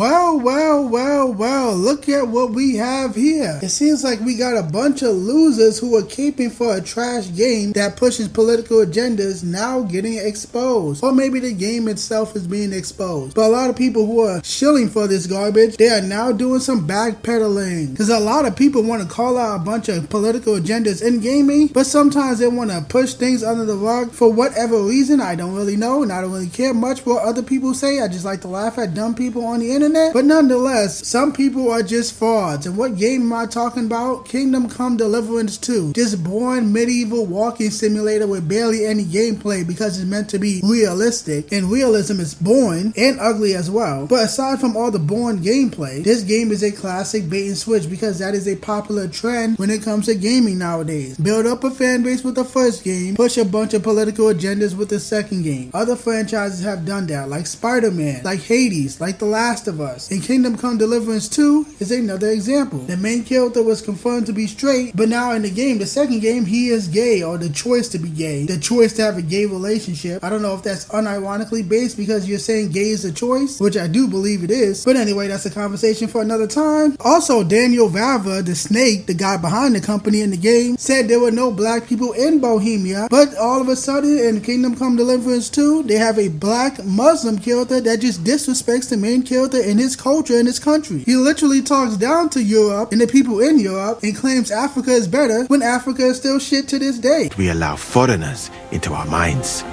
Well, look at what we have here. It seems like we got a bunch of losers who are caping for a trash game that pushes political agendas now getting exposed. Or maybe the game itself is being exposed. But a lot of people who are shilling for this garbage, they are now doing some backpedaling. Because a lot of people want to call out a bunch of political agendas in gaming, but sometimes they want to push things under the rug for whatever reason. I don't really know, and I don't really care much what other people say. I just like to laugh at dumb people on the internet. But nonetheless, some people are just frauds. And what game am I talking about? Kingdom Come Deliverance II. This boring medieval walking simulator with barely any gameplay because it's meant to be realistic, and realism is boring and ugly as well. But aside from all the boring gameplay, this game is a classic bait and switch because that is a popular trend when it comes to gaming nowadays. Build up a fan base with the first game, push a bunch of political agendas with the second game. Other franchises have done that, like Spider-Man, like Hades, like The Last of Us. And Kingdom Come Deliverance 2 is another example. The main character was confirmed to be straight, but now in the game, the second game, he is gay, or the choice to be gay, the choice to have a gay relationship. I don't know if that's unironically based because you're saying gay is a choice, which I do believe it is. But anyway, that's a conversation for another time. Also, Daniel Vávra, the snake, the guy behind the company in the game, said there were no black people in Bohemia, but all of a sudden in Kingdom Come Deliverance 2, they have a black Muslim character that just disrespects the main character and his culture and his country. He literally talks down to Europe and the people in Europe and claims Africa is better when Africa is still shit to this day. We allow foreigners into our minds.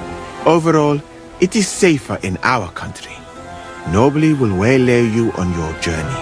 Overall, it is safer in our country. Nobody will waylay you on your journey,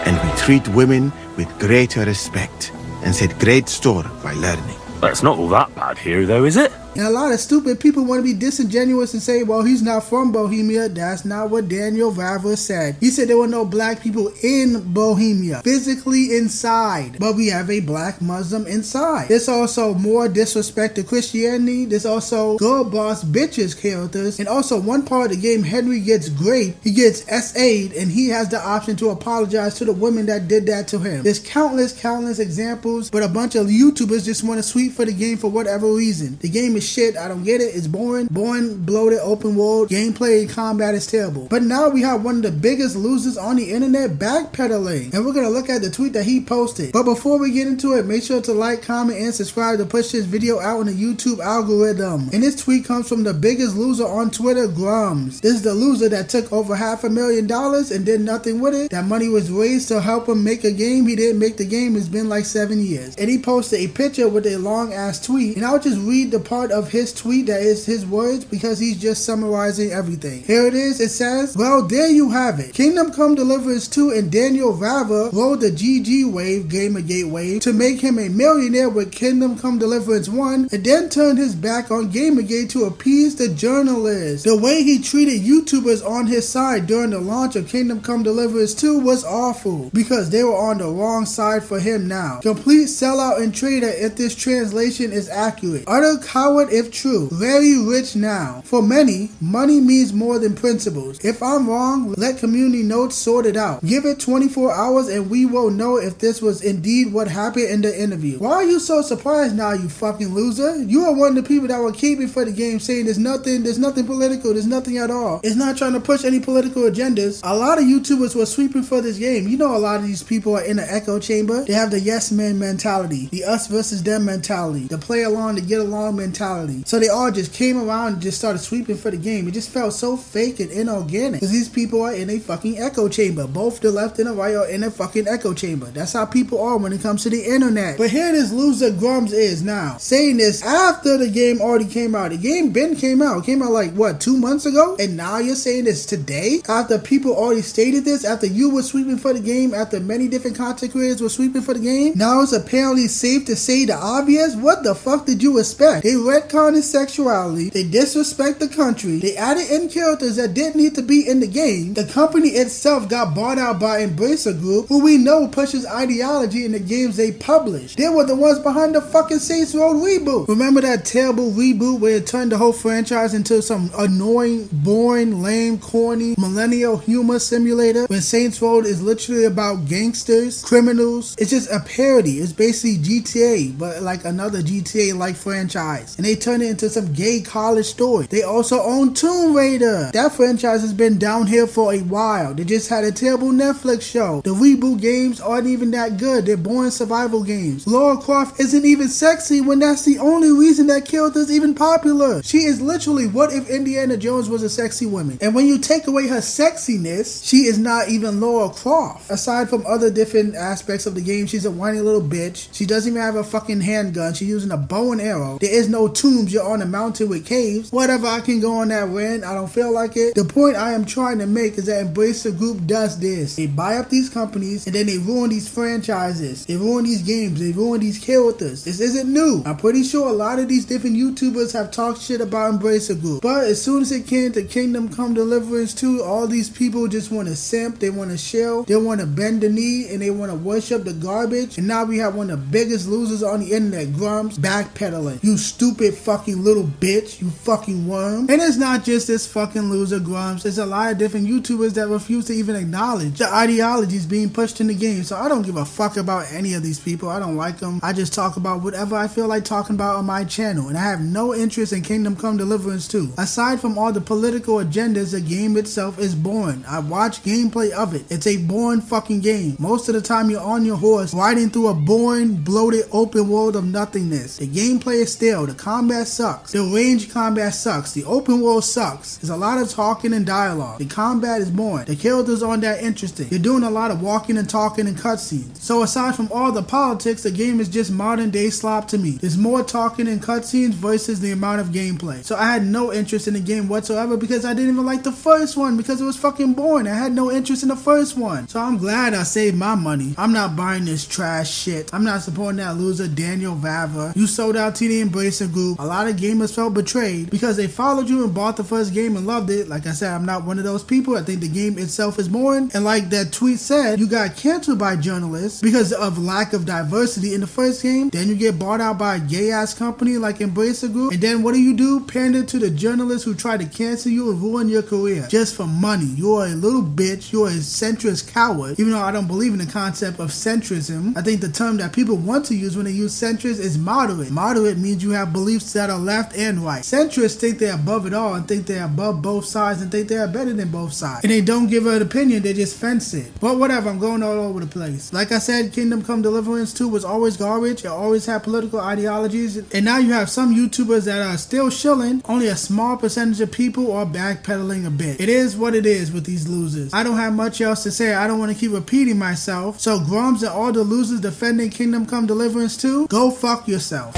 and we treat women with greater respect and set great store by learning. That's not all that bad here, though, is it? And a lot of stupid people want to be disingenuous and say, well, he's not from Bohemia. That's not what Daniel Vávra said. He said there were no black people in Bohemia, physically inside, but we have a black Muslim inside. There's also more disrespect to Christianity. There's also girl boss bitches characters. And also one part of the game, Henry gets raped. He gets SA'd, and he has the option to apologize to the women that did that to him. There's countless examples, but a bunch of YouTubers just want to sweep for the game for whatever reason. The game is shit. I don't get it. It's boring, bloated, open world. Gameplay and combat is terrible. But now we have one of the biggest losers on the internet backpedaling. And we're going to look at the tweet that he posted. But before we get into it, make sure to like, comment, and subscribe to push this video out in the YouTube algorithm. And this tweet comes from the biggest loser on Twitter, Grummz. This is the loser that took over $500,000 and did nothing with it. That money was raised to help him make a game. He didn't make the game. It's been like 7 years. And he posted a picture with a long ass tweet. And I'll just read the part of his tweet that is his words because he's just summarizing everything. Here it is. It says, well, there you have it. Kingdom Come Deliverance 2 and Daniel Vávra rode the GG wave, Gamergate wave, to make him a millionaire with Kingdom Come Deliverance 1 and then turned his back on Gamergate to appease the journalists. The way he treated YouTubers on his side during the launch of Kingdom Come Deliverance 2 was awful because they were on the wrong side for him now. Complete sellout and traitor if this translation is accurate. Utter coward if true. Very rich now. For many, money means more than principles. If I'm wrong, let community notes sort it out. Give it 24 hours and we will know if this was indeed what happened in the interview. Why are you so surprised now, you fucking loser? You are one of the people that were keeping for the game saying there's nothing political, there's nothing at all. It's not trying to push any political agendas. A lot of YouTubers were sweeping for this game. You know, a lot of these people are in an echo chamber. They have the yes man mentality, the us versus them mentality, the play along to get along mentality. So they all just came around and just started sweeping for the game. It just felt so fake and inorganic because these people are in a fucking echo chamber. Both the left and the right are in a fucking echo chamber. That's how people are when it comes to the internet. But here this loser Grummz is now saying this after the game already came out. The game came out. It came out like what, 2 months ago? And now you're saying this today after people already stated this, after you were sweeping for the game, after many different content creators were sweeping for the game. Now it's apparently safe to say the obvious. What the fuck did you expect? They retconned his sexuality. They disrespect the country. They added in characters that didn't need to be in the game. The company itself got bought out by Embracer Group, who we know pushes ideology in the games they publish. They were the ones behind the fucking Saints Row reboot. Remember that terrible reboot where it turned the whole franchise into some annoying, boring, lame, corny, millennial humor simulator when Saints Row is literally about gangsters, criminals. It's just a parody. It's basically GTA, but like another GTA-like franchise. And they turn it into some gay college story. They also own Tomb Raider. That franchise has been downhill for a while. They just had a terrible Netflix show. The reboot games aren't even that good. They're boring survival games. Lara Croft isn't even sexy when that's the only reason that character's even popular. She is literally what if Indiana Jones was a sexy woman. And when you take away her sexiness, she is not even Lara Croft. Aside from other different aspects of the game, she's a whiny little bitch. She doesn't even have a fucking handgun. She's using a bow and arrow. There is no tombs. You're on a mountain with caves. Whatever, I can go on that rant. I don't feel like it. The point I am trying to make is that Embracer Group does this. They buy up these companies and then they ruin these franchises. They ruin these games. They ruin these characters. This isn't new. I'm pretty sure a lot of these different YouTubers have talked shit about Embracer Group. But as soon as it came to Kingdom Come Deliverance 2, all these people just want to simp. They want to shell. They want to bend the knee and they want to worship the garbage. And now we have one of the biggest losers on the internet, Grummz, backpedaling. You stupid fucking little bitch. You fucking worm. And it's not just this fucking loser Grummz. There's a lot of different YouTubers that refuse to even acknowledge the ideologies being pushed in the game. So I don't give a fuck about any of these people. I don't like them. I just talk about whatever I feel like talking about on my channel. And I have no interest in Kingdom Come Deliverance 2. Aside from all the political agendas, the game itself is boring. I watch gameplay of it. It's a boring fucking game. Most of the time you're on your horse riding through a boring, bloated open world of nothingness. The gameplay is stale. The combat sucks. The range combat sucks. The open world sucks. There's a lot of talking and dialogue. The combat is boring. The characters aren't that interesting. You're doing a lot of walking and talking and cutscenes. So aside from all the politics, the game is just modern day slop to me. There's more talking and cutscenes versus the amount of gameplay. So I had no interest in the game whatsoever because I didn't even like the first one because it was fucking boring. I had no interest in the first one. So I'm glad I saved my money. I'm not buying this trash shit. I'm not supporting that loser Daniel Vávra. You sold out to the Embracer Group. A lot of gamers felt betrayed because they followed you and bought the first game and loved it. Like I said, I'm not one of those people. I think the game itself is boring. And like that tweet said, you got canceled by journalists because of lack of diversity in the first game. Then you get bought out by a gay ass company like Embracer Group. And then what do? Pander to the journalists who tried to cancel you and ruin your career just for money. You're a little bitch. You're a centrist coward. Even though I don't believe in the concept of centrism, I think the term that people want to use when they use centrist is moderate. Moderate means you have beliefs that are left and right. Centrists think they're above it all and think they're above both sides and think they're better than both sides. And they don't give an opinion, they just fence it. But whatever, I'm going all over the place. Like I said, Kingdom Come Deliverance 2 was always garbage. It always had political ideologies. And now you have some YouTubers that are still shilling. Only a small percentage of people are backpedaling a bit. It is what it is with these losers. I don't have much else to say. I don't want to keep repeating myself. So Grummz and all the losers defending Kingdom Come Deliverance 2, go fuck yourself.